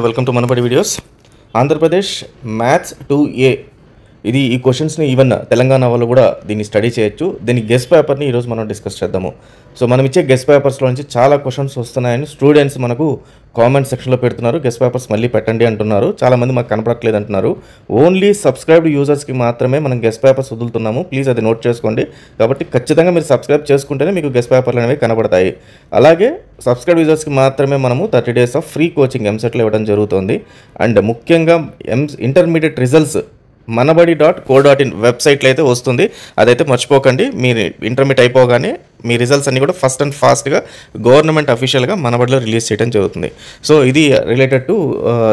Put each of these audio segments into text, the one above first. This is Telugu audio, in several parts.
Welcome to Manabadi videos. Andhra Pradesh maths 2A ఇది ఈ క్వశ్చన్స్ని ఈవెన్ తెలంగాణ వాళ్ళు కూడా దీన్ని స్టడీ చేయొచ్చు. దీని గెస్ట్ పేపర్ని ఈరోజు మనం డిస్కస్ చేద్దాము. సో మనం ఇచ్చే గెస్ట్ పేపర్స్లో నుంచి చాలా క్వశ్చన్స్ వస్తున్నాయని స్టూడెంట్స్ మనకు కామెంట్ సెక్షన్లో పెడుతున్నారు. గెస్ట్ పేపర్స్ మళ్ళీ పెట్టండి అంటున్నారు. చాలామంది మాకు కనపడట్లేదు అంటున్నారు. ఓన్లీ సబ్స్క్రైబ్డ్ యూజర్స్కి మాత్రమే మనం గెస్ట్ పేపర్స్ వదులుతున్నాము. ప్లీజ్ అది నోట్ చేసుకోండి. కాబట్టి ఖచ్చితంగా మీరు సబ్స్క్రైబ్ చేసుకుంటేనే మీకు గెస్ట్ పేపర్లు అనేవి కనబడతాయి. అలాగే సబ్స్క్రైబ్ యూజర్స్కి మాత్రమే మనము 30 days ఆఫ్ ఫ్రీ కోచింగ్ ఎంసెట్లో ఇవ్వడం జరుగుతుంది. అండ్ ముఖ్యంగా ఇంటర్మీడియట్ రిజల్ట్స్ manabadi.co.in వెబ్సైట్లో అయితే వస్తుంది. అదైతే మర్చిపోకండి. మీరు ఇంటర్మీడియట్ అయిపోగానే మీ రిజల్ట్స్ అన్నీ కూడా ఫస్ట్ అండ్ ఫాస్ట్గా గవర్నమెంట్ అఫీషియల్గా మనబడిలో రిలీజ్ చేయడం జరుగుతుంది. సో ఇది related to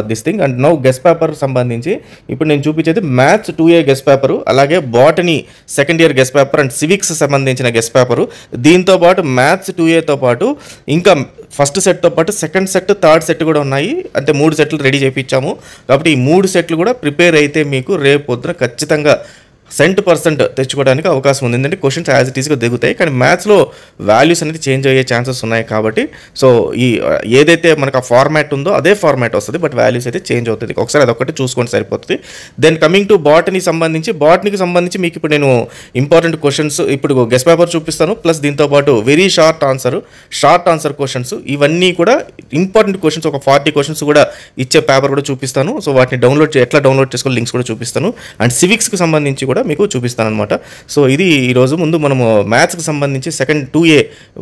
this thing. And now guest paper సంబంధించి ఇప్పుడు నేను చూపించేది మ్యాథ్స్ 2A గెస్ట్ పేపరు, అలాగే botany second year guest paper and civics సంబంధించిన గెస్ట్ పేపరు. దీంతో పాటు మ్యాథ్స్ 2Aతో పాటు ఇంకా ఫస్ట్ సెట్తో పాటు సెకండ్ సెట్, థర్డ్ సెట్ కూడా ఉన్నాయి. అంటే 3 సెట్లు రెడీ చేయించాము. కాబట్టి ఈ 3 సెట్లు కూడా ప్రిపేర్ అయితే మీకు రేపు పొద్దున ఖచ్చితంగా 100% తెచ్చుకోవడానికి అవకాశం ఉంది. ఎందుకంటే క్వశ్చన్స్ యాజ్ ఇట్ ఈస్గా దిగుతాయి, కానీ మ్యాథ్స్లో వాల్యూస్ అనేది చేంజ్ అయ్యే ఛాన్సెస్ ఉన్నాయి. కాబట్టి సో ఈ ఏదైతే మనకు ఆ ఫార్మాట్ ఉందో అదే ఫార్మాట్ వస్తుంది, బట్ వాల్యూస్ అయితే చేంజ్ అవుతుంది. ఒకసారి అదొకటి చూసుకొని సరిపోతుంది. దెన్ కమింగ్ టు బాటనీకి సంబంధించి మీకు ఇప్పుడు నేను ఇంపార్టెంట్ క్వశ్చన్స్ ఇప్పుడు గెస్ట్ పేపర్ చూపిస్తాను. ప్లస్ దీంతో పాటు వెరీ షార్ట్ ఆన్సర్ క్వశ్చన్స్, ఇవన్నీ కూడా ఇంపార్టెంట్ క్వశ్చన్స్, ఒక 40 క్వశ్చన్స్ కూడా ఇచ్చే పేపర్ కూడా చూపిస్తాను. సో వాటిని ఎట్లా డౌన్లోడ్ చేసుకోవాలి లింక్స్ కూడా చూపిస్తాను. అండ్ సివిక్స్కి సంబంధించి కూడా మీకు చూపిస్తాను అనమాట. సో ఇది ఈరోజు ముందు మనము మ్యాథ్స్కి సంబంధించి సెకండ్ 2A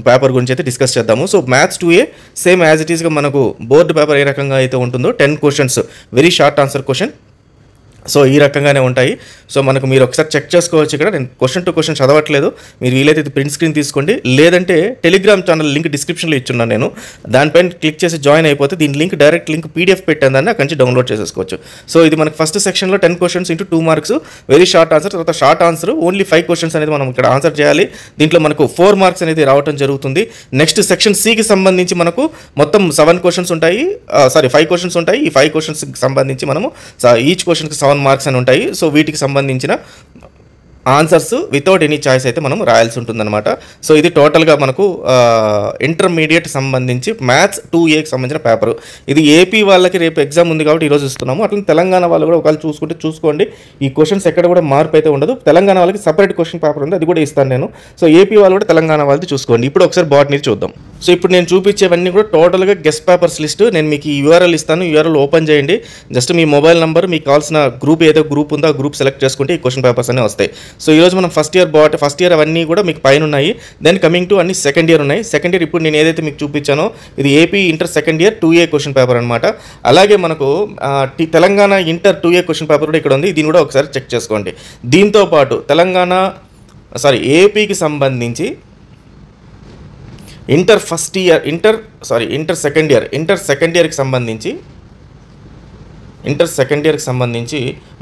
పేపర్ గురించి అయితే డిస్కస్ చేద్దాము. So maths 2A same as it ఈస్గా మనకు బోర్డు పేపర్ ఏ రకంగా అయితే ఉంటుందో 10 questions very short answer question. So ఈ రకంగానే ఉంటాయి. సో మనకు మీరు ఒకసారి చెక్ చేసుకోవచ్చు. ఇక్కడ నేను క్వశ్చన్ టు క్వశ్చన్ చదవట్లేదు. మీరు వీలైతే ప్రింట్ స్క్రీన్ తీసుకోండి, లేదంటే టెలిగ్రామ్ ఛానల్ లింక్ డిస్క్రిప్షన్లో ఇచ్చున్నాను నేను. దానిపైన క్లిక్ చేసి జాయిన్ అయిపోతే దీని లింక్ డైరెక్ట్ లింక్ PDF పెట్టాను, దాన్ని అక్కడి నుంచి డౌన్లోడ్ చేసేసుకోవచ్చు. సో ఇది మనకు ఫస్ట్ సెక్షన్లో 10 questions into 2 marks very short answer. తర్వాత షార్ట్ ఆన్సర్ ఓన్లీ 5 క్వశ్చన్స్ అనేది మనం ఇక్కడ ఆన్సర్ చేయాలి. దీంట్లో మనకు 4 మార్క్స్ అనేది రావడం జరుగుతుంది. నెక్స్ట్ సెక్షన్ Cకి సంబంధించి మనకు మొత్తం 7 క్వశ్చన్స్ ఉంటాయి, 5 క్వశ్చన్స్ ఉంటాయి. ఈ 5 క్వశ్చన్స్కి సంబంధించి మనము ఈచ్ క్వశ్చన్కి 7 మార్క్స్ అని ఉంటాయి. సో వీటికి సంబంధించిన ఆన్సర్స్ వితౌట్ ఎనీ చాయిస్ అయితే మనం రాయాల్సి ఉంటుందన్నమాట. సో ఇది టోటల్గా మనకు ఇంటర్మీడియట్ సంబంధించి మ్యాథ్స్ 2Aకి సంబంధించిన పేపరు. ఇది ఏపీ వాళ్ళకి రేపు ఎగ్జామ్ ఉంది కాబట్టి ఈరోజు ఇస్తున్నాము. అట్లా తెలంగాణ వాళ్ళు కూడా ఒకవేళ చూసుకోండి. ఈ క్వశ్చన్స్ ఎక్కడ కూడా మార్పు అయితే ఉండదు. తెలంగాణ వాళ్ళకి సపరేట్ క్వశ్చన్ పేపర్ ఉంది, అది కూడా ఇస్తాను నేను. సో ఏపీ వాళ్ళు కూడా తెలంగాణ వాళ్ళది చూసుకోండి. ఇప్పుడు ఒకసారి బాటనీ చూద్దాం. సో ఇప్పుడు నేను చూపించేవన్నీ కూడా టోటల్గా గెస్ట్ పేపర్స్ లిస్ట్. నేను మీకు ఈ URL ఇస్తాను, URL ఓపెన్ చేయండి. జస్ట్ మీ మొబైల్ నెంబర్, మీకు కావాల్సిన గ్రూప్ ఏదో గ్రూప్ ఉందో ఆ గ్రూప్ సెలెక్ట్ చేసుకుంటే ఈ క్వశ్చన్ పేపర్స్ అన్నీ వస్తాయి. సో ఈరోజు మనం ఫస్ట్ ఇయర్ అవన్నీ కూడా మీకు పైన ఉన్నాయి. దెన్ కమింగ్ టు అన్ని సెకండ్ ఇయర్ ఉన్నాయి. సెకండ్ ఇయర్ ఇప్పుడు నేను ఏదైతే మీకు చూపించానో ఇది AP inter second year 2A question paper అనమాట. అలాగే మనకు Telangana inter 2A question paper కూడా ఇక్కడ ఉంది. దీన్ని కూడా ఒకసారి చెక్ చేసుకోండి. దీంతో పాటు ఏపీకి సంబంధించి ఇంటర్ సెకండ్ ఇయర్కి సంబంధించి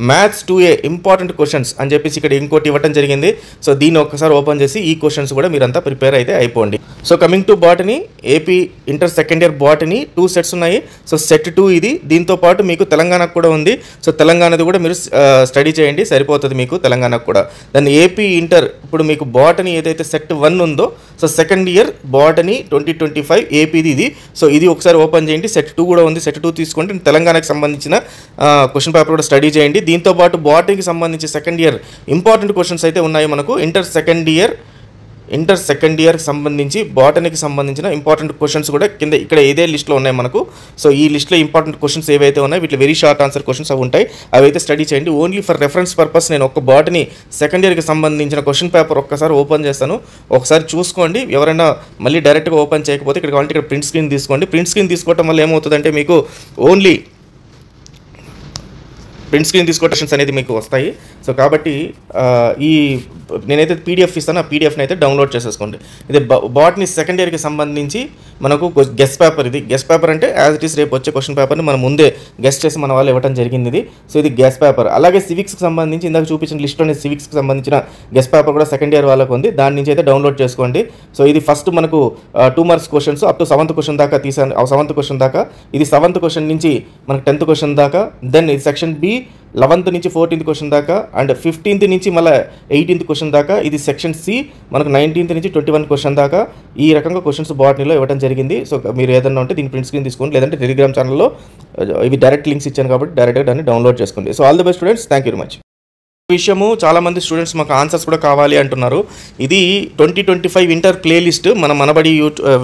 మ్యాథ్స్ 2A ఇంపార్టెంట్ క్వశ్చన్స్ అని చెప్పేసి ఇక్కడ ఇంకోటి ఇవ్వడం జరిగింది. సో దీన్ని ఒక్కసారి ఓపెన్ చేసి ఈ క్వశ్చన్స్ కూడా మీరంతా ప్రిపేర్ అయితే అయిపోండి. So coming to botany, AP inter second year botany 2 sets ఉన్నాయి. సో సెట్ 2 ఇది. దీంతో పాటు మీకు తెలంగాణకు కూడా ఉంది. సో తెలంగాణది కూడా మీరు స్టడీ చేయండి, సరిపోతుంది మీకు తెలంగాణకు కూడా. దాన్ని ఏపీ ఇంటర్ ఇప్పుడు మీకు బాటనీ ఏదైతే సెట్ 1 ఉందో, సో సెకండ్ ఇయర్ బాటనీ 2025 ఏపీది ఇది. సో ఇది ఒకసారి ఓపెన్ చేయండి. సెట్ 2 కూడా ఉంది, సెట్ 2 తీసుకోండి. తెలంగాణకు సంబంధించిన క్వశ్చన్ పేపర్ కూడా స్టడీ చేయండి. దీంతో పాటు బాటనీకి సంబంధించి సెకండ్ ఇయర్ ఇంపార్టెంట్ క్వశ్చన్స్ అయితే ఉన్నాయి మనకు. ఇంటర్ సెకండ్ ఇయర్కి సంబంధించి బాటనీకి సంబంధించిన ఇంపార్టెంట్ క్వశ్చన్స్ కూడా కింద ఇక్కడ ఇదే లిస్ట్లో ఉన్నాయి మనకు. సో ఈ లిస్ట్లో ఇంపార్టెంట్ క్వశ్చన్స్ ఏవైతే ఉన్నాయో వీటిలో వెరీ షార్ట్ ఆన్సర్ క్వశ్చన్స్ అవి ఉంటాయి, అవి అయితే స్టడీ చేయండి. ఓన్లీ ఫర్ రెఫరెన్స్ పర్పస్ నేను ఒక బాటనీ సెకండ్ ఇయర్కి సంబంధించిన క్వశ్చన్ పేపర్ ఒక్కసారి ఓపెన్ చేస్తాను, ఒకసారి చూసుకోండి. ఎవరైనా మళ్ళీ డైరెక్ట్గా ఓపెన్ చేయకపోతే ఇక్కడ కావాలంటే ఇక్కడ ప్రింట్ స్క్రీన్ తీసుకోండి. ప్రింట్ స్క్రీన్ తీసుకోవడం వల్ల ఏమవుతుందంటే మీకు ఓన్లీ ప్రింట్ స్క్రీన్ క్వశ్చన్స్ అనేది మీకు వస్తాయి. సో కాబట్టి ఈ నేనైతే PDF ఇస్తాను, ఆ PDFని అయితే డౌన్లోడ్ చేసేసుకోండి. ఇది బాటనీ సెకండ్ ఇయర్కి సంబంధించి మనకు గెస్ట్ పేపర్. ఇది గెస్ట్ పేపర్ అంటే యాజ్ ఇట్ ఈస్ రేపు వచ్చే క్వశ్చన్ పేపర్ని మనం ముందే గెస్ట్ చేసి మన వాళ్ళు ఇవ్వడం జరిగింది ఇది. సో ఇది గెస్ట్ పేపర్. అలాగే సివిక్స్కి సంబంధించి ఇందాక చూపించిన లిస్ట్లోనే సివిక్స్కి సంబంధించిన గెస్ట్ పేపర్ కూడా సెకండ్ ఇయర్ వాళ్ళకు ఉంది, దాని నుంచి అయితే డౌన్లోడ్ చేసుకోండి. సో ఇది ఫస్ట్ మనకు 2 marks questions up to 7th question దాకా తీసాను. 7th క్వశ్చన్ దాకా ఇది 7th క్వశ్చన్ నుంచి మనకు 10th క్వశ్చన్ దాకా. దెన్ ఇది సెక్షన్ B 11th నుంచి 14th క్వశ్చన్ దాకా, అండ్ 15th నుంచి మళ్ళీ 18th క్వశ్చన్ దాకా. ఇది సెక్షన్ C మనకు 19th నుంచి 21 క్వశ్చన్ దాకా. ఈ రకంగా క్వశ్చన్స్ బాటనీలో ఇవ్వడం జరిగింది. సో మీరు ఏదన్నా ఉంటే దీని ప్రింట్ స్క్రీన్ తీసుకోండి, లేదంటే టెలిగ్రామ్ ఛానల్లో ఇవి డైరెక్ట్ లింక్స్ ఇచ్చాను కాబట్టి డైరెక్ట్గా దాన్ని డౌన్లోడ్ చేసుకోండి. So all the best students, thank you very much. విషయము చాలామంది స్టూడెంట్స్ మాకు ఆన్సర్స్ కూడా కావాలి అంటున్నారు. ఇది 2025 ఇంటర్ ప్లేలిస్ట్ మన మనబడి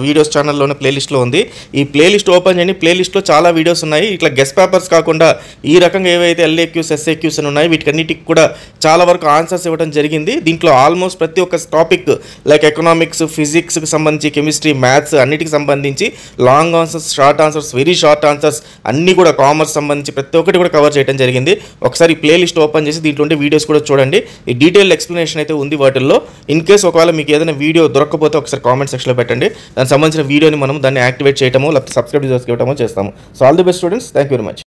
వీడియోస్ ఛానల్లోనే ప్లేలిస్ట్లో ఉంది. ఈ ప్లేలిస్ట్ ఓపెన్ చేయండి. ప్లేలిస్ట్లో చాలా వీడియోస్ ఉన్నాయి. ఇట్లా గెస్ట్ పేపర్స్ కాకుండా ఈ రకంగా ఏవైతే ఎల్ఏక్యూస్ ఎస్ఏక్యూస్ అని ఉన్నాయి వీటికన్నిటికి కూడా చాలా వరకు ఆన్సర్స్ ఇవ్వడం జరిగింది. దీంట్లో ఆల్మోస్ట్ ప్రతి ఒక్క టాపిక్ లైక్ ఎకనామిక్స్, ఫిజిక్స్కి సంబంధించి, కెమిస్ట్రీ, మ్యాథ్స్ అన్నిటికి సంబంధించి long answers, short answers, very short answers అన్నీ కూడా కామర్స్ సంబంధించి ప్రతి ఒక్కటి కూడా కవర్ చేయడం జరిగింది. ఒకసారి ఈ ప్లేలిస్ట్ ఓపెన్ చేసి దీంట్లో వీడియోస్ కూడా చూడండి. ఈ డీటెయిల్ ఎక్స్ప్లెనేషన్ అయితే ఉంది వాటిల్లో. ఇన్ కేస్ ఒకవేళ మీకు ఏదైనా వీడియో దొరకకపోతే ఒకసారి కామెంట్ సెక్షన్లో పెట్టండి. దానికి సంబంధించిన వీడియోని మనం దాన్ని యాక్టివేట్ చేయటమో లేకపోతే సబ్స్క్రైబ్ చేసుకోవటమో చేస్తాము. So all the best students, thank you very much.